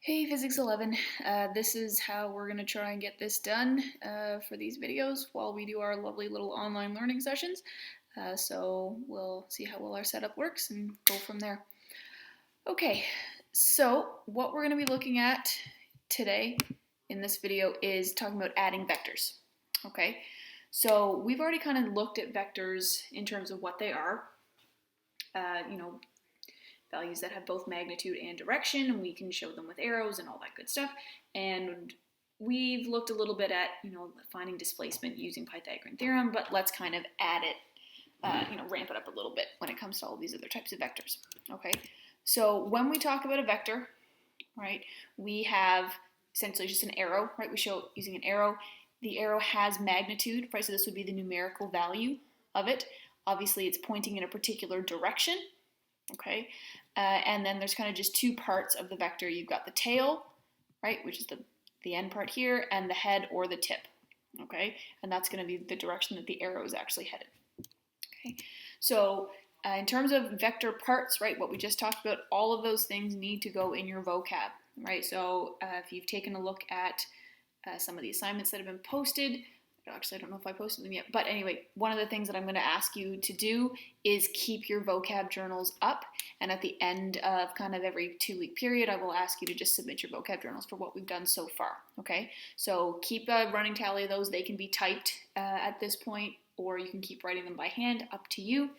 Hey Physics 11, this is how we're going to try and get this done for these videos while we do our lovely little online learning sessions. So we'll see how well our setup works and go from there. Okay, so what we're going to be looking at today in this video is talking about adding vectors. Okay, so we've already kind of looked at vectors in terms of what they are. Values that have both magnitude and direction, and we can show them with arrows and all that good stuff. And we've looked a little bit at, finding displacement using Pythagorean theorem, but let's kind of add it, ramp it up a little bit when it comes to all these other types of vectors. Okay, so when we talk about a vector, right, we have essentially just an arrow, right? We show using an arrow. The arrow has magnitude, right? So this would be the numerical value of it. Obviously, it's pointing in a particular direction. Okay, and then there's kind of just two parts of the vector. You've got the tail, right, which is the end part here, and the head or the tip. Okay, and that's going to be the direction that the arrow is actually headed. Okay, so in terms of vector parts, right, what we just talked about, all of those things need to go in your vocab, right? So if you've taken a look at some of the assignments that have been posted, actually, I don't know if I posted them yet, but anyway, one of the things that I'm going to ask you to do is keep your vocab journals up, and at the end of kind of every 2-week period, I will ask you to just submit your vocab journals for what we've done so far, okay? So keep a running tally of those. They can be typed at this point, or you can keep writing them by hand, up to you,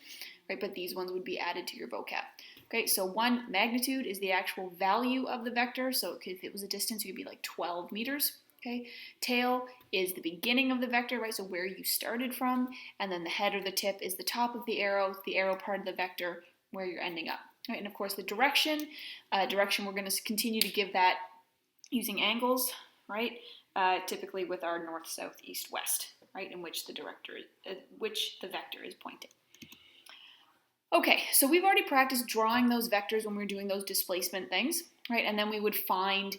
right? But these ones would be added to your vocab. Okay, so one, magnitude is the actual value of the vector, so if it was a distance, it would be like 12 meters. Okay, tail is the beginning of the vector, right? So where you started from, and then the head or the tip is the top of the arrow part of the vector where you're ending up. Right? And of course the direction, we're going to continue to give that using angles, right? Typically with our north, south, east, west, right? In which the vector is pointing. Okay, so we've already practiced drawing those vectors when we were doing those displacement things, right? And then we would find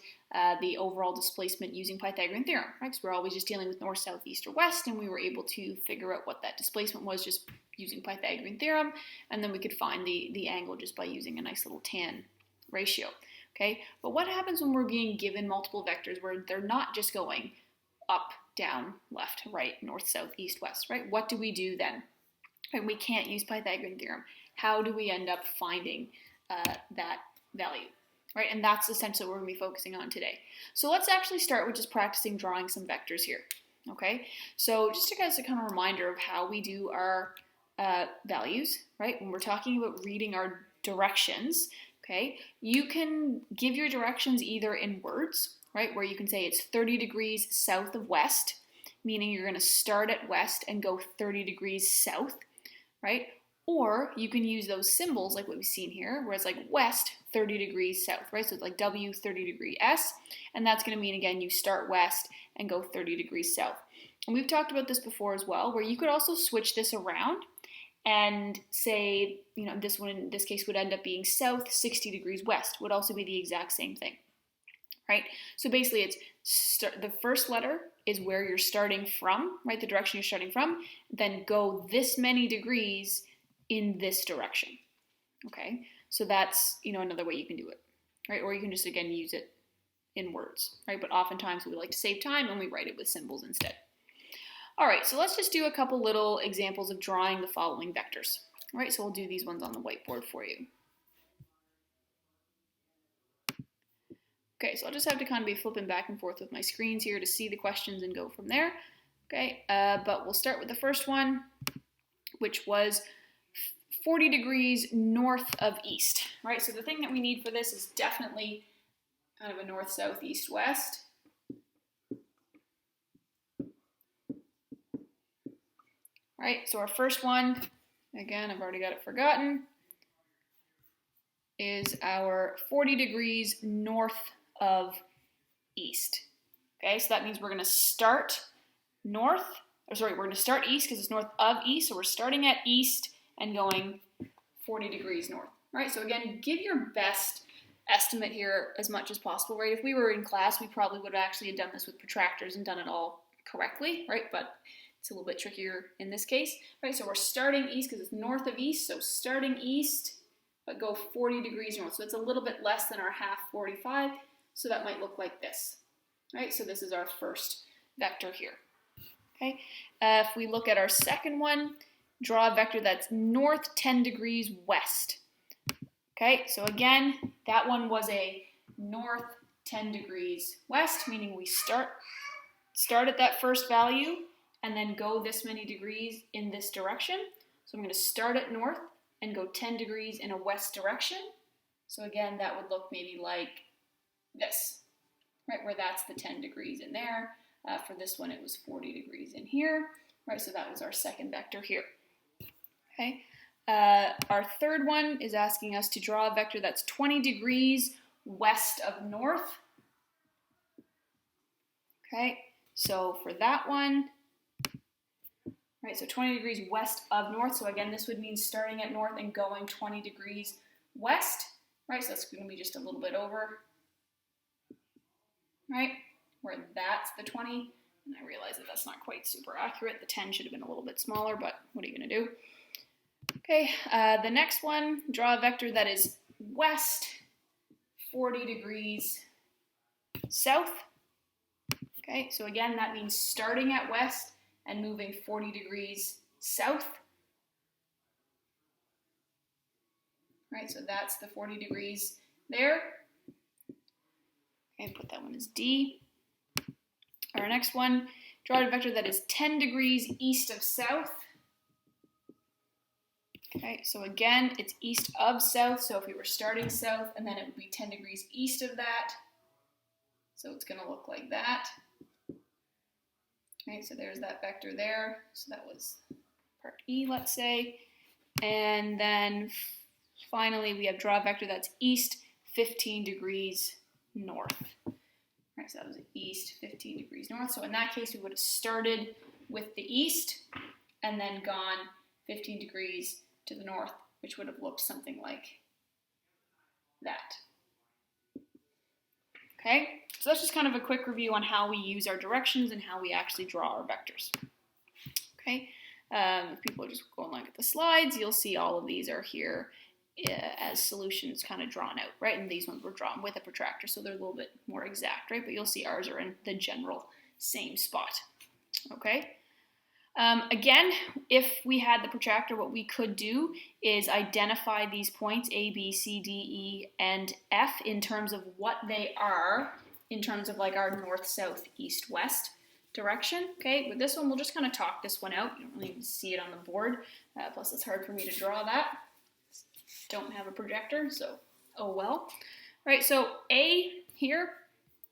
the overall displacement using Pythagorean theorem, right? Because we're always just dealing with north, south, east, or west, and we were able to figure out what that displacement was just using Pythagorean theorem, and then we could find the angle just by using a nice little tan ratio, okay? But what happens when we're being given multiple vectors where they're not just going up, down, left, right, north, south, east, west, right? What do we do then? And we can't use Pythagorean theorem. How do we end up finding that value, right? And that's essentially what we're going to be focusing on today. So let's actually start with just practicing drawing some vectors here, okay? So just as a kind of reminder of how we do our values, right? When we're talking about reading our directions, okay, you can give your directions either in words, right, where you can say it's 30 degrees south of west, meaning you're going to start at west and go 30 degrees south, right? Or you can use those symbols like what we've seen here, where it's like west 30 degrees south, right? So it's like W 30 degree S, and that's going to mean, again, you start west and go 30 degrees south. And we've talked about this before as well, where you could also switch this around and say, this one in this case would end up being south 60 degrees west, would also be the exact same thing, right? So basically it's the first letter is where you're starting from, right? The direction you're starting from, then go this many degrees in this direction, okay? So that's, another way you can do it, right? Or you can just, again, use it in words, right? But oftentimes we like to save time and we write it with symbols instead. All right, so let's just do a couple little examples of drawing the following vectors. All right, so we'll do these ones on the whiteboard for you. Okay, so I'll just have to kind of be flipping back and forth with my screens here to see the questions and go from there. Okay, but we'll start with the first one, which was 40 degrees north of east, right? So the thing that we need for this is definitely kind of a north, south, east, west. All right, so our first one, again, I've already got it forgotten, is our 40 degrees north of east. Okay, so that means we're going to start we're going to start east because it's north of east, so we're starting at east and going 40 degrees north. All right, so again, give your best estimate here as much as possible, right? If we were in class, we probably would have actually done this with protractors and done it all correctly, right? But it's a little bit trickier in this case, right? So we're starting east because it's north of east, so starting east, but go 40 degrees north. So it's a little bit less than our half 45, So that might look like this, right? So this is our first vector here, okay? If we look at our second one, draw a vector that's north 10 degrees west. Okay, so again, that one was a north 10 degrees west, meaning we start at that first value and then go this many degrees in this direction. So I'm going to start at north and go 10 degrees in a west direction. So again, that would look maybe like this, right, where that's the 10 degrees in there. For this one, it was 40 degrees in here, right? So that was our second vector here, okay? Our third one is asking us to draw a vector that's 20 degrees west of north. Okay, so for that one, right, so 20 degrees west of north. So again, this would mean starting at north and going 20 degrees west, right? So that's going to be just a little bit over, right, where that's the 20. And I realize that that's not quite super accurate. The 10 should have been a little bit smaller, but what are you going to do? Okay, the next one, draw a vector that is west 40 degrees south. Okay, so again, that means starting at west and moving 40 degrees south. Right, so that's the 40 degrees there. Okay, put that one as D. Our next one, draw a vector that is 10 degrees east of south. Okay, so again, it's east of south, so if we were starting south, and then it would be 10 degrees east of that. So it's going to look like that. Okay, so there's that vector there. So that was part E, let's say. And then finally, we have draw a vector that's east 15 degrees north. Right, so that was east 15 degrees north. So in that case, we would have started with the east and then gone 15 degrees to the north, which would have looked something like that. Okay, so that's just kind of a quick review on how we use our directions and how we actually draw our vectors. Okay, if people are just going like at the slides, you'll see all of these are here as solutions kind of drawn out, right? And these ones were drawn with a protractor, so they're a little bit more exact, right? But you'll see ours are in the general same spot. Okay. Again, if we had the protractor, what we could do is identify these points A, B, C, D, E, and F in terms of what they are, in terms of like our north, south, east, west direction. Okay, with this one, we'll just kind of talk this one out. You don't really even see it on the board. Plus, it's hard for me to draw that. Don't have a projector, so oh well. Right, so A here,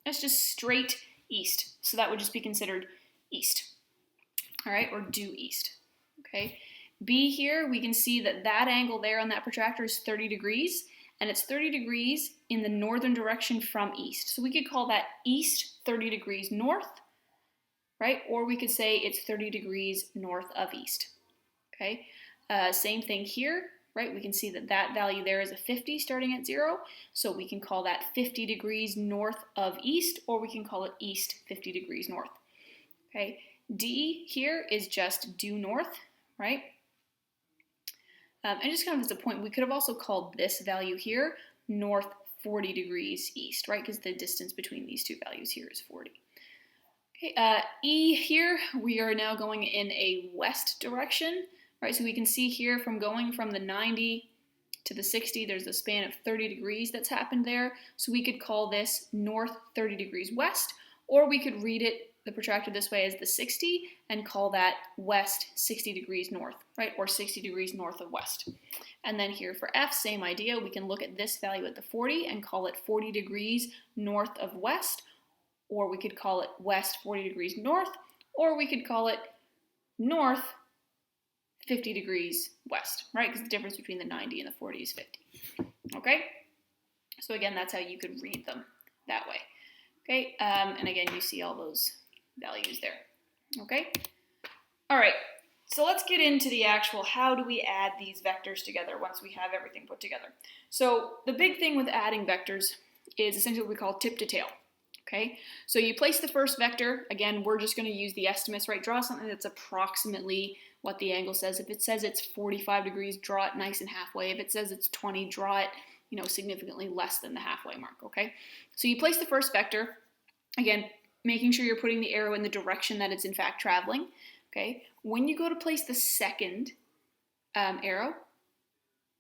that's just straight east. So that would just be considered east. All right, or due east, okay? B here, we can see that that angle there on that protractor is 30 degrees, and it's 30 degrees in the northern direction from east. So we could call that east 30 degrees north, right? Or we could say it's 30 degrees north of east, okay? Same thing here, right? We can see that that value there is a 50 starting at 0, so we can call that 50 degrees north of east, or we can call it east 50 degrees north, okay? D here is just due north, right? And just kind of as a point, we could have also called this value here north 40 degrees east, right? Because the distance between these two values here is 40. Okay, E here, we are now going in a west direction, right? So we can see here from going from the 90 to the 60, there's a span of 30 degrees that's happened there. So we could call this north 30 degrees west, or we could read it, the protractor this way, as the 60 and call that west 60 degrees north, right? Or 60 degrees north of west. And then here for F, same idea. We can look at this value at the 40 and call it 40 degrees north of west, or we could call it west 40 degrees north, or we could call it north 50 degrees west, right? Because the difference between the 90 and the 40 is 50. Okay? So again, that's how you could read them that way. Okay, and again, you see all those values there. Okay? All right, so let's get into the actual how do we add these vectors together once we have everything put together. So the big thing with adding vectors is essentially what we call tip to tail. Okay, so you place the first vector. Again, we're just going to use the estimates, right? Draw something that's approximately what the angle says. If it says it's 45 degrees, draw it nice and halfway. If it says it's 20, draw it, significantly less than the halfway mark, okay? So you place the first vector, again, making sure you're putting the arrow in the direction that it's in fact traveling, okay? When you go to place the second arrow,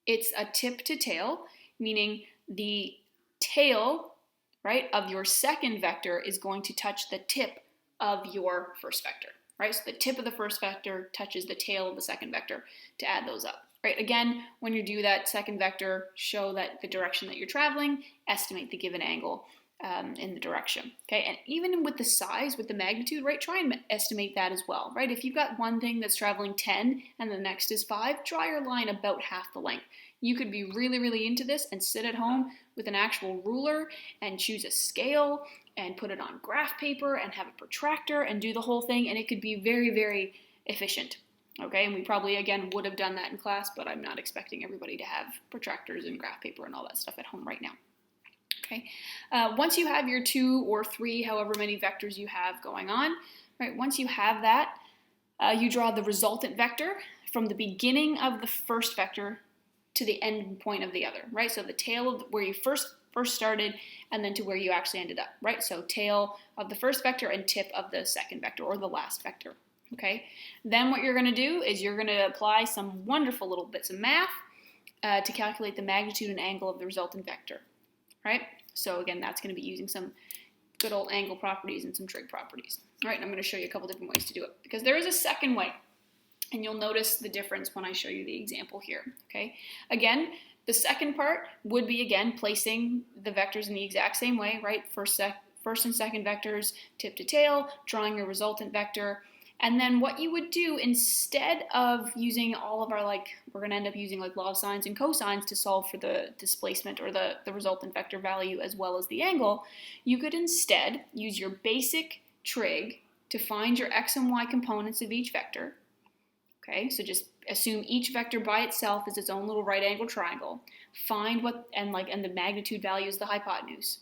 it's a tip to tail, meaning the tail, right, of your second vector is going to touch the tip of your first vector, right? So the tip of the first vector touches the tail of the second vector to add those up, right? Again, when you do that second vector, show that the direction that you're traveling, estimate the given angle in the direction, okay? And even with the size, with the magnitude, right, try and estimate that as well, right? If you've got one thing that's traveling 10 and the next is 5, draw your line about half the length. You could be really, really into this and sit at home with an actual ruler and choose a scale and put it on graph paper and have a protractor and do the whole thing, and it could be very, very efficient, okay? And we probably, again, would have done that in class, but I'm not expecting everybody to have protractors and graph paper and all that stuff at home right now. Okay. Once you have your 2 or 3, however many vectors you have going on, right? Once you have that, you draw the resultant vector from the beginning of the first vector to the end point of the other, right? So the tail of where you first started and then to where you actually ended up, right? So tail of the first vector and tip of the second vector or the last vector, okay? Then what you're going to do is you're going to apply some wonderful little bits of math to calculate the magnitude and angle of the resultant vector, right? So again, that's going to be using some good old angle properties and some trig properties. All right, and I'm going to show you a couple different ways to do it because there is a second way, and you'll notice the difference when I show you the example here, okay? Again, the second part would be, again, placing the vectors in the exact same way, right? First and second vectors, tip to tail, drawing your resultant vector. And then what you would do instead of using all of our, we're going to end up using log sines and cosines to solve for the displacement or the resultant vector value as well as the angle, you could instead use your basic trig to find your x and y components of each vector. Okay, so just assume each vector by itself is its own little right angle triangle. Find and the magnitude value is the hypotenuse,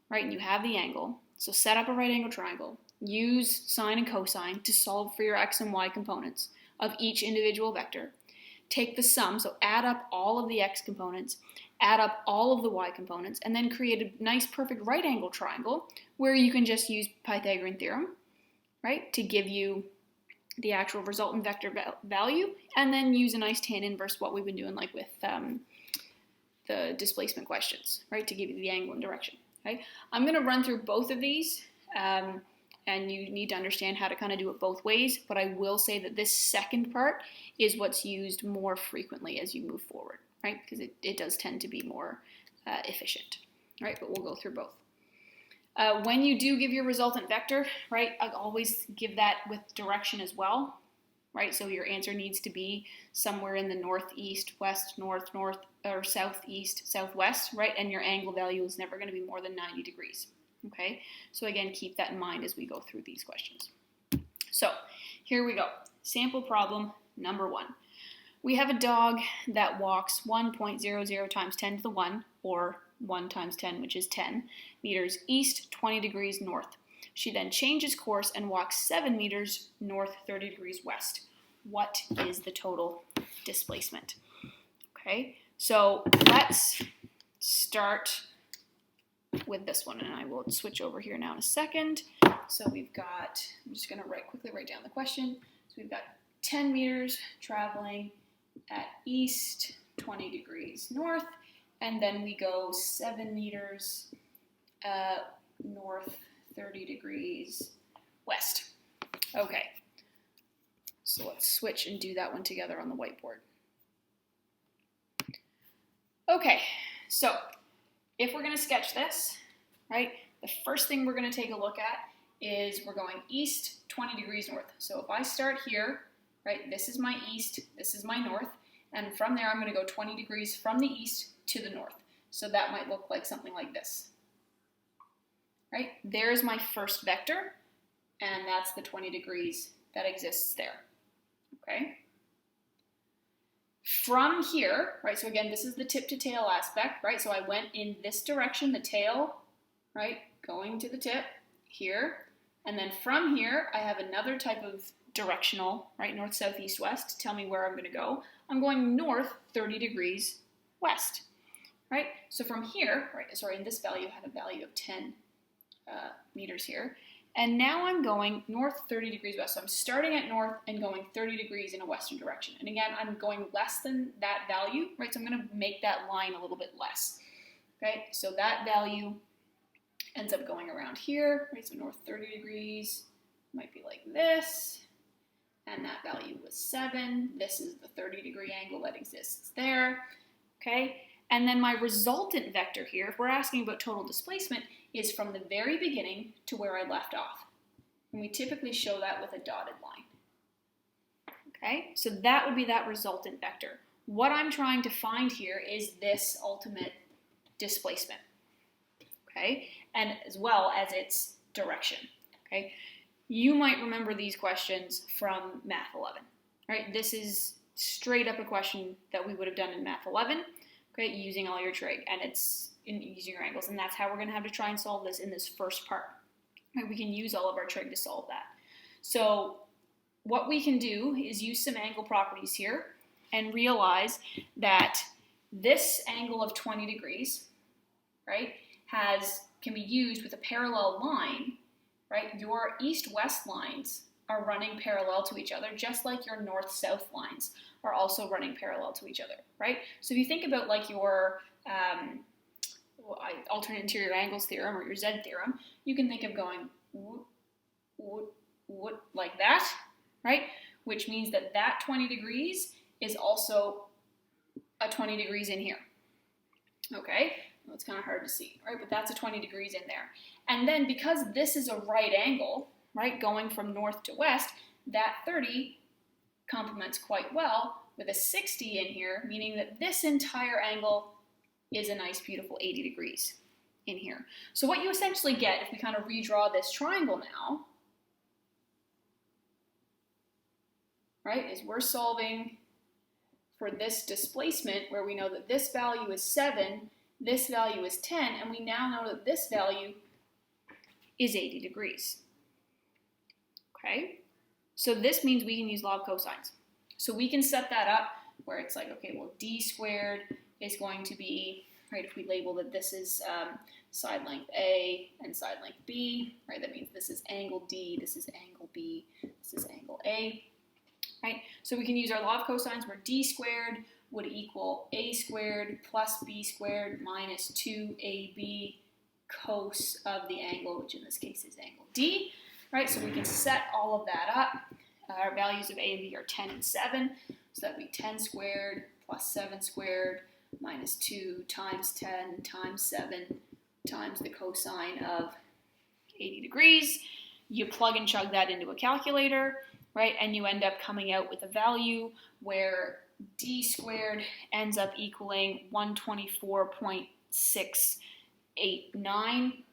right? And you have the angle. So set up a right angle triangle. Use sine and cosine to solve for your x and y components of each individual vector. Take the sum, so add up all of the x components, add up all of the y components, and then create a nice perfect right angle triangle where you can just use Pythagorean theorem, right, to give you the actual resultant vector value, and then use a nice tan inverse, what we've been doing with the displacement questions, right, to give you the angle and direction. Okay? I'm going to run through both of these. And you need to understand how to kind of do it both ways, but I will say that this second part is what's used more frequently as you move forward, right? Because it does tend to be more efficient, right? But we'll go through both. When you do give your resultant vector, right, I always give that with direction as well, right? So your answer needs to be somewhere in the northeast, west, north, or southeast, southwest, right? And your angle value is never going to be more than 90 degrees. Okay, so again, keep that in mind as we go through these questions. So here we go. Sample problem number 1. We have a dog that walks 1.00 times 10 to the 1, or 1 times 10, which is 10 meters east, 20 degrees north. She then changes course and walks 7 meters north, 30 degrees west. What is the total displacement? Okay, so let's start with this one, and I will switch over here now in a second. So we've got, I'm just going to quickly write down the question. So we've got 10 meters traveling at east, 20 degrees north, and then we go 7 meters north, 30 degrees west. Okay, so let's switch and do that one together on the whiteboard. Okay, so if we're going to sketch this, right, the first thing we're going to take a look at is we're going east, 20 degrees north. So if I start here, right, this is my east, this is my north, and from there I'm going to go 20 degrees from the east to the north. So that might look like something like this, right? There's my first vector, and that's the 20 degrees that exists there, okay? From here, right, so again, this is the tip to tail aspect, right? So I went in this direction, the tail, right, going to the tip here. And then from here, I have another type of directional, right, north, south, east, west, to tell me where I'm going to go. I'm going north 30 degrees west. right? So from here, right, sorry, and this value had a value of 10 meters here. And now I'm going north 30 degrees west. So I'm starting at north and going 30 degrees in a western direction. And again, I'm going less than that value, right? So I'm going to make that line a little bit less. Okay, so that value ends up going around here, right? So north 30 degrees might be like this. And that value was 7. This is the 30-degree angle that exists there. Okay, and then my resultant vector here, if we're asking about total displacement, is from the very beginning to where I left off. And we typically show that with a dotted line. Okay, so that would be that resultant vector. What I'm trying to find here is this ultimate displacement. Okay, and as well as its direction. Okay, you might remember these questions from Math 11. Right, this is straight up a question that we would have done in Math 11. Okay, using all your trig, and it's using your angles, and that's how we're going to have to try and solve this in this first part. Right, we can use all of our trig to solve that. So what we can do is use some angle properties here and realize that this angle of 20 degrees, right, can be used with a parallel line, right? Your east-west lines are running parallel to each other, just like your north-south lines are also running parallel to each other, right? So if you think about like your alternate interior angles theorem or your Z theorem, you can think of going like that, right? Which means that that 20 degrees is also a 20 degrees in here, okay? Well, it's kind of hard to see, right? But that's a 20 degrees in there. And then because this is a right angle, right, going from north to west, that 30 complements quite well with a 60 in here, meaning that this entire angle is a nice, beautiful 80 degrees in here. So what you essentially get, if we kind of redraw this triangle now, right, is we're solving for this displacement where we know that this value is 7, this value is 10, and we now know that this value is 80 degrees. Okay, so this means we can use law of cosines. So we can set that up where it's like, okay, well, d squared is going to be, right, if we label that this is side length A and side length B, right, that means this is angle D, this is angle B, this is angle A, right? So we can use our law of cosines where d squared would equal a squared plus b squared minus 2ab cos of the angle, which in this case is angle D, right? So we can set all of that up. Our values of a and b are 10 and 7, so that would be 10 squared plus 7 squared minus 2 times 10 times 7 times the cosine of 80 degrees. You plug and chug that into a calculator, right? And you end up coming out with a value where d squared ends up equaling 124.689.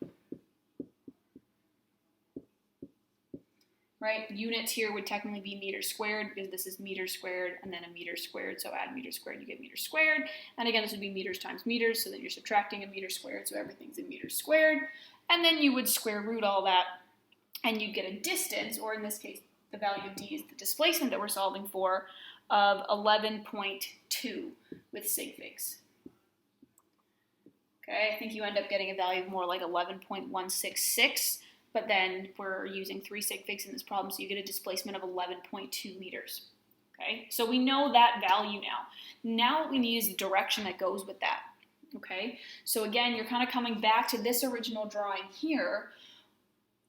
Right, units here would technically be meters squared because this is meters squared and then a meter squared, so add meters squared, you get meters squared. And again, this would be meters times meters, so then you're subtracting a meter squared, so everything's in meters squared. And then you would square root all that, and you'd get a distance, or in this case, the value of d is the displacement that we're solving for, of 11.2 with sig figs. Okay, I think you end up getting a value of more like 11.166. But then we're using 3 sig figs in this problem, so you get a displacement of 11.2 meters. Okay, so we know that value now. Now what we need is the direction that goes with that. Okay, so again, you're kind of coming back to this original drawing here,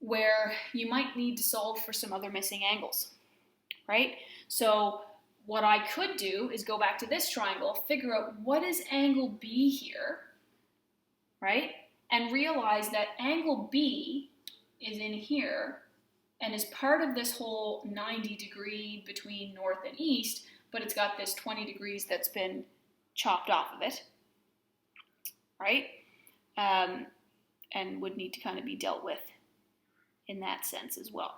where you might need to solve for some other missing angles, right? So what I could do is go back to this triangle, figure out what is angle B here, right? And realize that angle B is in here and is part of this whole 90 degree between north and east, but it's got this 20 degrees that's been chopped off of it, right? And would need to kind of be dealt with in that sense as well,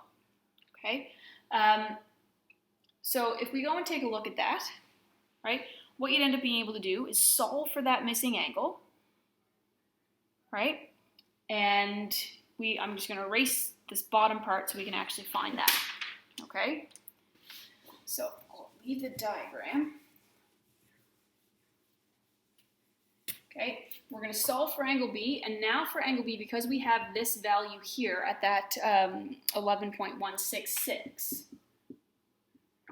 okay? So if we go and take a look at that, right, what you'd end up being able to do is solve for that missing angle, right? And I'm just going to erase this bottom part so we can actually find that, okay? So I'll leave the diagram. Okay, we're going to solve for angle B, and now for angle B, because we have this value here at that 11.166,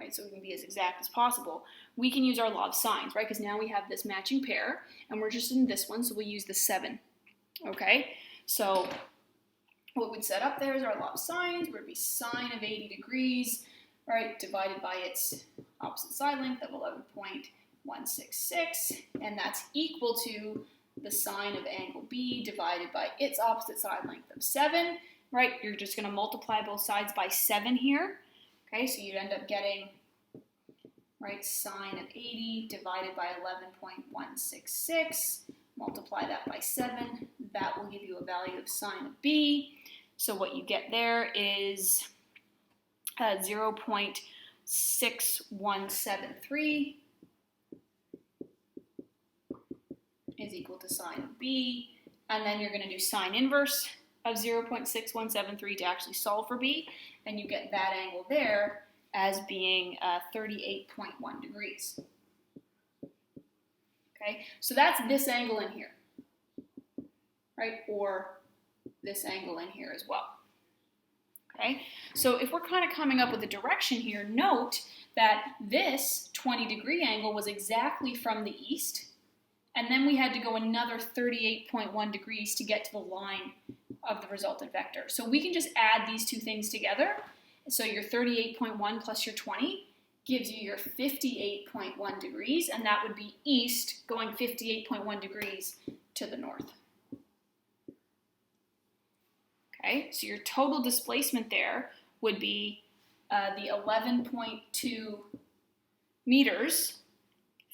right, so we can be as exact as possible, we can use our law of sines, right, because now we have this matching pair, and we're interested in this one, so we'll use the 7, okay? So what we'd set up there is our law of sines, where it would be sine of 80 degrees, right, divided by its opposite side length of 11.166, and that's equal to the sine of angle B divided by its opposite side length of 7, right? You're just going to multiply both sides by 7 here, okay? So you'd end up getting, right, sine of 80 divided by 11.166, multiply that by 7, that will give you a value of sine of B. So what you get there is 0.6173 is equal to sine of B, and then you're going to do sine inverse of 0.6173 to actually solve for B, and you get that angle there as being 38.1 degrees. Okay, so that's this angle in here, right, or this angle in here as well. Okay, so if we're kind of coming up with a direction here, note that this 20-degree angle was exactly from the east, and then we had to go another 38.1 degrees to get to the line of the resultant vector. So we can just add these two things together. So your 38.1 plus your 20 gives you your 58.1 degrees, and that would be east going 58.1 degrees to the north. Okay, so your total displacement there would be the 11.2 meters,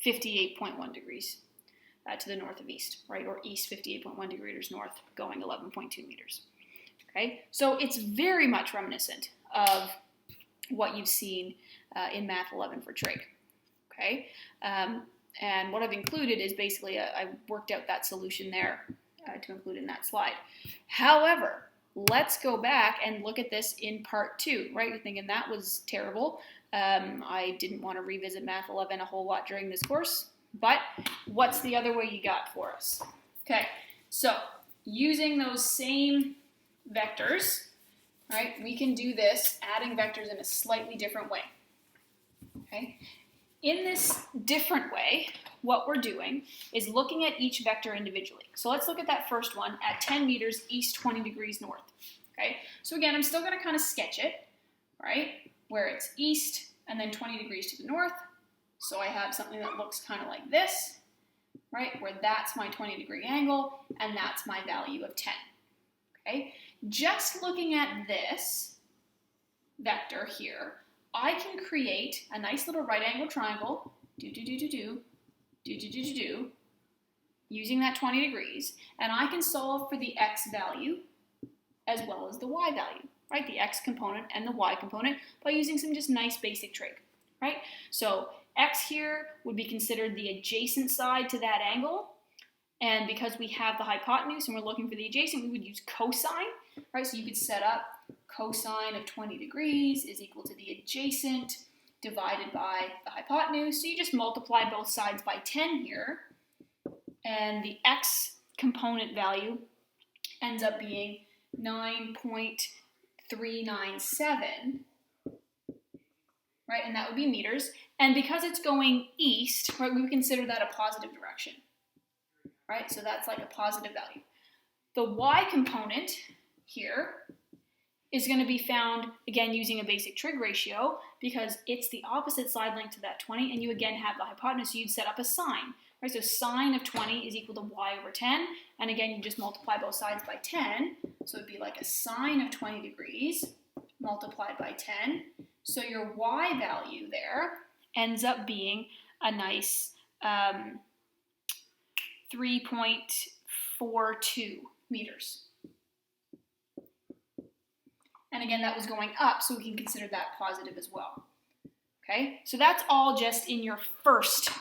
58.1 degrees to the north of east, right? Or east 58.1 degrees north, going 11.2 meters. Okay, so it's very much reminiscent of what you've seen in Math 11 for trig. Okay, and what I've included is basically I worked out that solution there to include in that slide. However, let's go back and look at this in part 2, right? You're thinking that was terrible. I didn't want to revisit Math 11 a whole lot during this course, but what's the other way you got for us? Okay, so using those same vectors, right, we can do this, adding vectors in a slightly different way. Okay, in this different way, what we're doing is looking at each vector individually. So let's look at that first one at 10 meters east, 20 degrees north. Okay, so again, I'm still going to kind of sketch it, right, where it's east and then 20 degrees to the north. So I have something that looks kind of like this, right, where that's my 20-degree angle and that's my value of 10. Okay, just looking at this vector here, I can create a nice little right angle triangle, using that 20 degrees, and I can solve for the x value as well as the y value, right? The x component and the y component by using some just nice basic trig, right? So x here would be considered the adjacent side to that angle, and because we have the hypotenuse and we're looking for the adjacent, we would use cosine, right? So you could set up cosine of 20 degrees is equal to the adjacent divided by the hypotenuse. So you just multiply both sides by 10 here, and the x component value ends up being 9.397, right? And that would be meters. And because it's going east, right, we would consider that a positive direction, right? So that's like a positive value. The y component here is going to be found, again, using a basic trig ratio, because it's the opposite side length to that 20, and you again have the hypotenuse, so you'd set up a sine, right? So sine of 20 is equal to y over 10, and again, you just multiply both sides by 10, so it'd be like a sine of 20 degrees multiplied by 10, so your y value there ends up being a nice 3.42 meters. And again, that was going up, so we can consider that positive as well. Okay, so that's all just in your first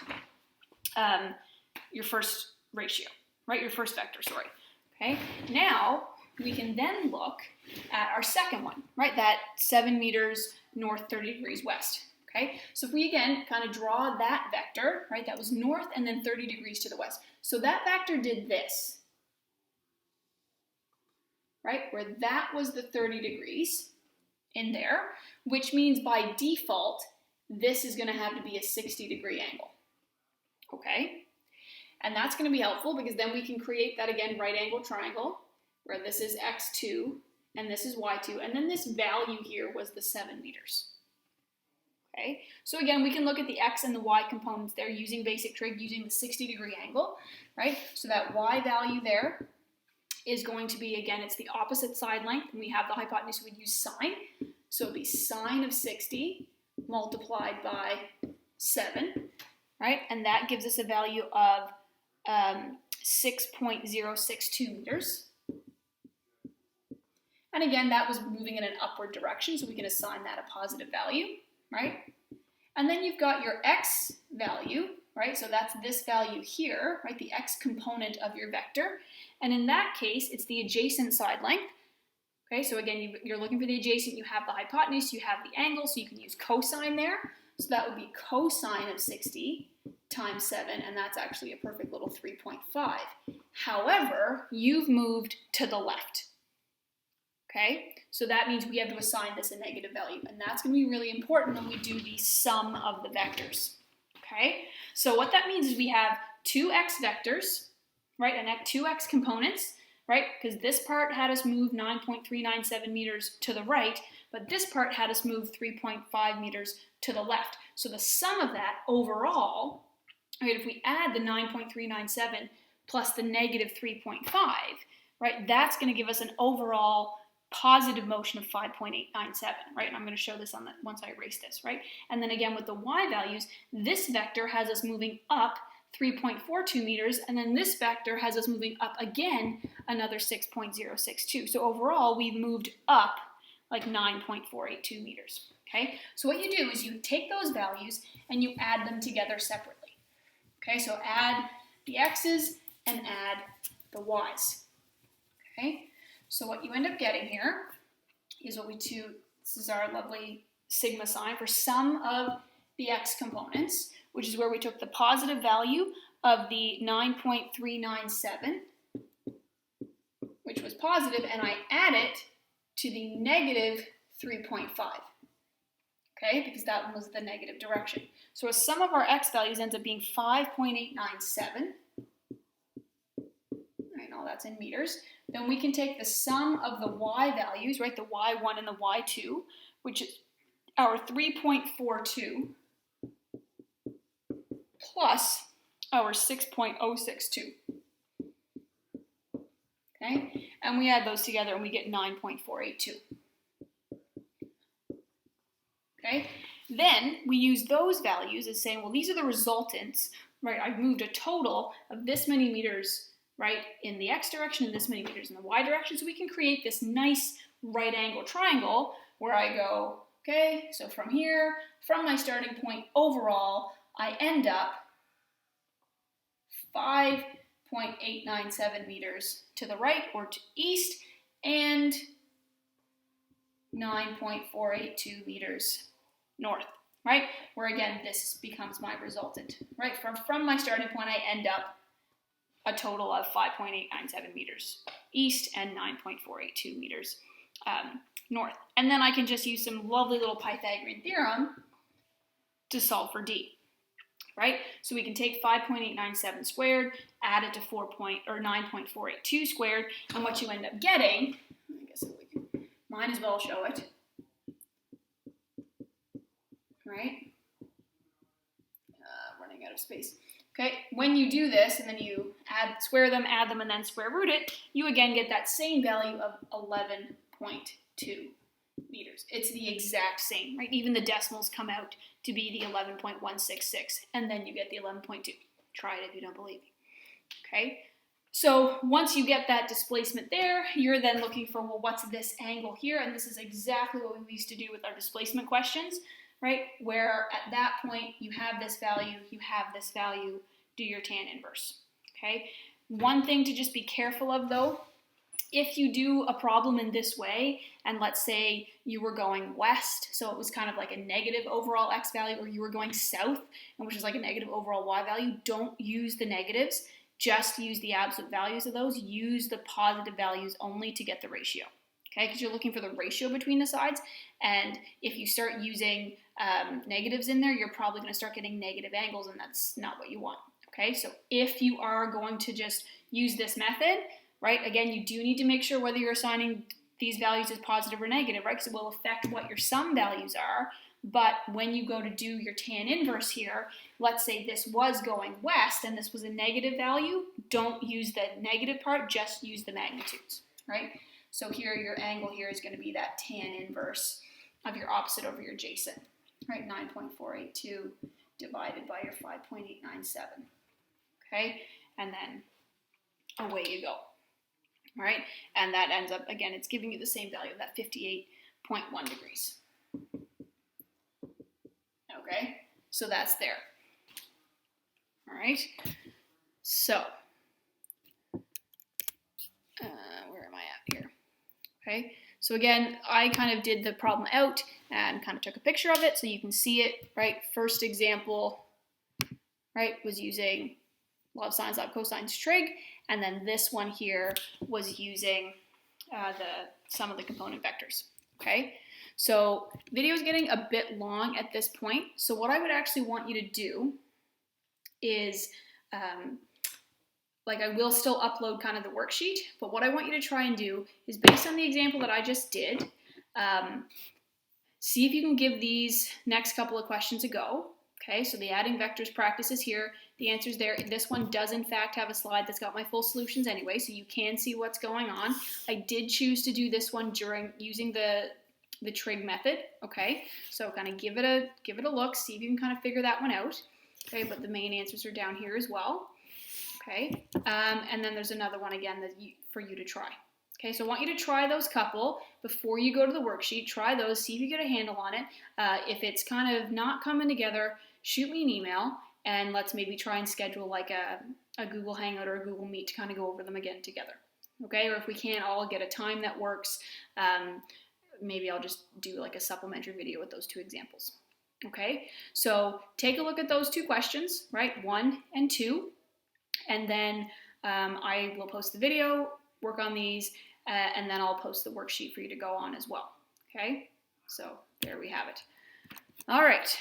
ratio, right? Your first vector, sorry. Okay, now we can then look at our second one, right? That 7 meters north, 30 degrees west. Okay, so if we again kind of draw that vector, right, that was north and then 30 degrees to the west. So that vector did this, right, where that was the 30 degrees in there, which means by default, this is going to have to be a 60-degree angle. Okay, and that's going to be helpful because then we can create that, again, right angle triangle, where this is x2 and this is y2, and then this value here was the 7 meters. Okay, so again, we can look at the x and the y components there using basic trig, using the 60-degree angle, right? So that y value there is going to be, again, it's the opposite side length, and we have the hypotenuse, we'd use sine. So it'd be sine of 60 multiplied by 7, right? And that gives us a value of 6.062 meters. And again, that was moving in an upward direction, so we can assign that a positive value, right? And then you've got your x value, right? So that's this value here, right? The x component of your vector. And in that case, it's the adjacent side length. Okay, so again, you're looking for the adjacent, you have the hypotenuse, you have the angle, so you can use cosine there. So that would be cosine of 60 times 7, and that's actually a perfect little 3.5. However, you've moved to the left. Okay, so that means we have to assign this a negative value, and that's going to be really important when we do the sum of the vectors. Okay, so what that means is we have two x vectors, right, and two x components, right, because this part had us move 9.397 meters to the right, but this part had us move 3.5 meters to the left. So the sum of that overall, right, if we add the 9.397 plus the negative 3.5, right, that's going to give us an overall positive motion of 5.897, right? And I'm going to show this on the, once I erase this, right? And then again with the y values, this vector has us moving up 3.42 meters, and then this vector has us moving up again another 6.062. So overall, we've moved up like 9.482 meters, okay? So what you do is you take those values and you add them together separately, okay? So add the x's and add the y's, okay? So what you end up getting here is what we do, this is our lovely sigma sign for sum of the x components, which is where we took the positive value of the 9.397, which was positive, and I add it to the negative 3.5, okay, because that one was the negative direction. So a sum of our x values ends up being 5.897, right, all that's in meters. Then we can take the sum of the y values, right, the y1 and the y2, which is our 3.42 plus our 6.062. Okay, and we add those together and we get 9.482. Okay, then we use those values as saying, well, these are the resultants, right? I've moved a total of this many meters, right, in the x direction and this many meters in the y direction, so we can create this nice right angle triangle where I go, okay, so from here, from my starting point overall, I end up 5.897 meters to the right or to east and 9.482 meters north, right? Where again, this becomes my resultant, right? From my starting point, I end up a total of 5.897 meters east and 9.482 meters north. And then I can just use some lovely little Pythagorean theorem to solve for D, right? So we can take 5.897 squared, add it to 9.482 squared, and what you end up getting, I guess we can, might as well show it, right? Running out of space. Okay, when you do this and then you square them, add them, and then square root it, you again get that same value of 11.2 meters. It's the exact same, right? Even the decimals come out to be the 11.166, and then you get the 11.2. Try it if you don't believe me. Okay, so once you get that displacement there, you're then looking for, well, what's this angle here? And this is exactly what we used to do with our displacement questions, right? Where at that point you have this value, you have this value, do your tan inverse, okay? One thing to just be careful of though if you do a problem in this way, and let's say you were going west, so it was kind of like a negative overall x value, or you were going south, and which is like a negative overall y value, don't use the negatives, just use the absolute values of those. Use the positive values only to get the ratio, okay? Because you're looking for the ratio between the sides, and if you start using negatives in there, you're probably going to start getting negative angles, and that's not what you want, okay? So if you are going to just use this method, right, again, you do need to make sure whether you're assigning these values as positive or negative, right, because it will affect what your sum values are. But when you go to do your tan inverse here, let's say this was going west and this was a negative value, don't use the negative part, just use the magnitudes, right? So here your angle here is going to be that tan inverse of your opposite over your adjacent, right? 9.482 divided by your 5.897, okay? And then away you go, all right? And that ends up, again, it's giving you the same value of that 58.1 degrees. Okay, so that's there. All right, so where am I at here? Okay, so again, I kind of did the problem out and kind of took a picture of it so you can see it, right? First example, right, was using log sines, log cosines, trig, and then this one here was using the sum of the component vectors, okay? So video is getting a bit long at this point. So what I would actually want you to do is, like I will still upload kind of the worksheet, but what I want you to try and do is based on the example that I just did, see if you can give these next couple of questions a go. Okay, so the adding vectors practice is here. The answer's there. This one does in fact have a slide that's got my full solutions anyway, so you can see what's going on. I did choose to do this one during using the trig method, okay? So kind of give it a look, see if you can kind of figure that one out, okay? But the main answers are down here as well, okay? And then there's another one again for you to try, okay? So I want you to try those couple before you go to the worksheet. Try those, see if you get a handle on it. If it's kind of not coming together, shoot me an email, and let's maybe try and schedule like a Google Hangout or a Google Meet to kind of go over them again together, okay? Or if we can't all get a time that works, maybe I'll just do like a supplementary video with those two examples, okay? So take a look at those two questions, right? 1 and 2, and then I will post the video, work on these, and then I'll post the worksheet for you to go on as well, okay? So there we have it. All right.